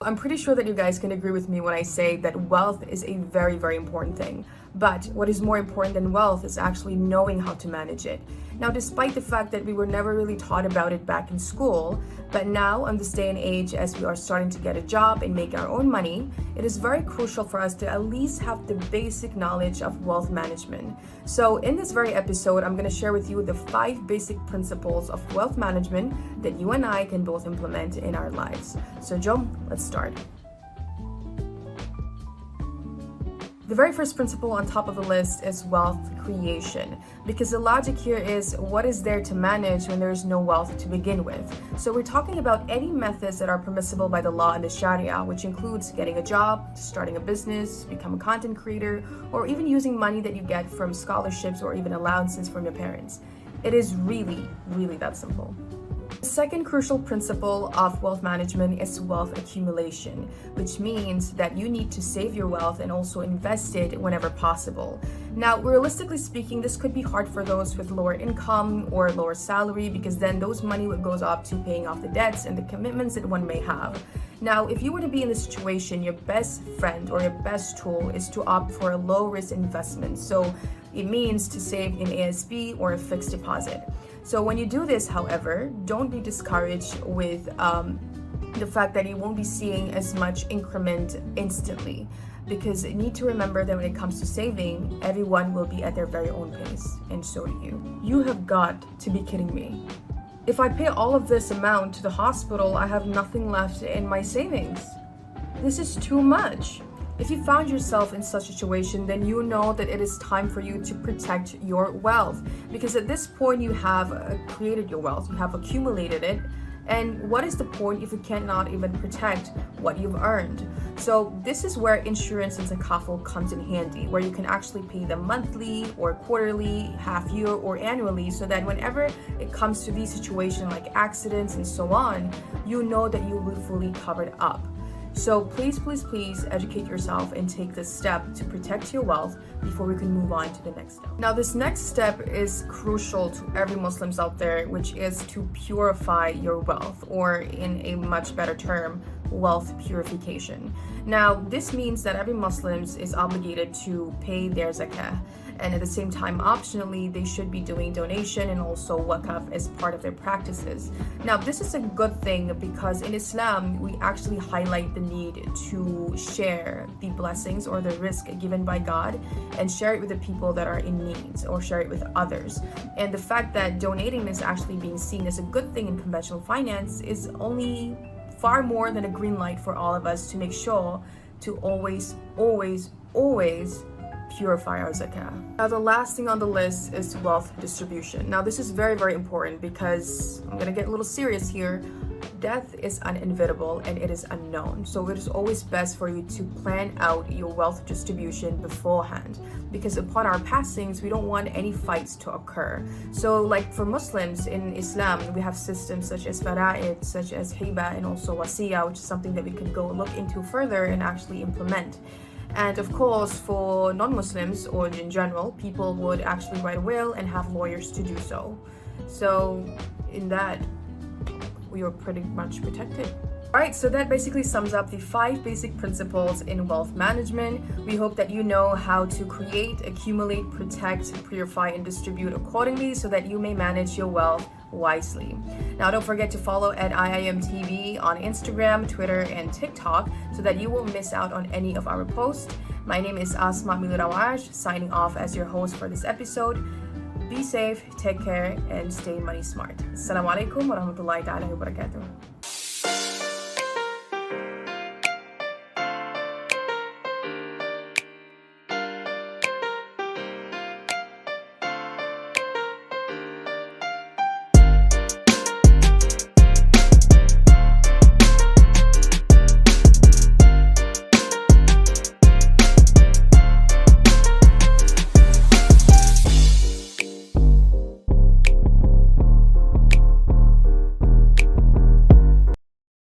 I'm pretty sure that you guys can agree with me when I say that wealth is a very, very important thing. But what is more important than wealth is actually knowing how to manage it. Now, despite the fact that we were never really taught about it back in school, but now on this day and age, as we are starting to get a job and make our own money, it is very crucial for us to at least have the basic knowledge of wealth management. So in this very episode, I'm going to share with you the 5 basic principles of wealth management that you and I can both implement in our lives. So Joe, let's start. The very first principle on top of the list is wealth creation, because the logic here is what is there to manage when there is no wealth to begin with. So we're talking about any methods that are permissible by the law and the Sharia, which includes getting a job, starting a business, become a content creator, or even using money that you get from scholarships or even allowances from your parents. It is really, really that simple. The second crucial principle of wealth management is wealth accumulation, which means that you need to save your wealth and also invest it whenever possible. Now, realistically speaking, this could be hard for those with lower income or lower salary, because then those money goes up to paying off the debts and the commitments that one may have. Now, if you were to be in this situation, your best friend or your best tool is to opt for a low risk investment. So it means to save in ASB or a fixed deposit. So when you do this, however, don't be discouraged with the fact that you won't be seeing as much increment instantly, because you need to remember that when it comes to saving, everyone will be at their very own pace, and so do you. You have got to be kidding me. If I pay all of this amount to the hospital, I have nothing left in my savings. This is too much. If you found yourself in such a situation, then you know that it is time for you to protect your wealth, because at this point you have created your wealth, you have accumulated it, and what is the point if you cannot even protect what you've earned? So this is where insurance and zakaful comes in handy, where you can actually pay them monthly or quarterly, half year or annually, so that whenever it comes to these situations like accidents and so on, you know that you will be fully covered up. So please, please, please educate yourself and take this step to protect your wealth before we can move on to the next step. Now, this next step is crucial to every Muslims out there, which is to purify your wealth, or in a much better term, wealth purification. Now, this means that every Muslim is obligated to pay their zakah, and at the same time, optionally, they should be doing donation and also wakaf as part of their practices. Now, this is a good thing because in Islam, we actually highlight the need to share the blessings or the risk given by God and share it with the people that are in need, or share it with others. And the fact that donating is actually being seen as a good thing in conventional finance is only far more than a green light for all of us to make sure to always, always, always purify our zakah. Now, the last thing on the list is wealth distribution. Now, this is very, very important because I'm gonna get a little serious here. Death is inevitable and it is unknown. So it is always best for you to plan out your wealth distribution beforehand, because upon our passings, we don't want any fights to occur. So like for Muslims in Islam, we have systems such as fara'id, such as hiba, and also wasiya, which is something that we could go look into further and actually implement. And of course, for non-Muslims or in general, people would actually write a will and have lawyers to do so. So in that, we are pretty much protected. Alright, so that basically sums up the 5 basic principles in wealth management. We hope that you know how to create, accumulate, protect, purify, and distribute accordingly so that you may manage your wealth wisely. Now, don't forget to follow at IIUMTV on Instagram, Twitter, and TikTok so that you won't miss out on any of our posts. My name is Asmaa Milurawaj, signing off as your host for this episode. Be safe, take care, and stay money smart. Assalamu alaikum warahmatullahi ta'ala wabarakatuh.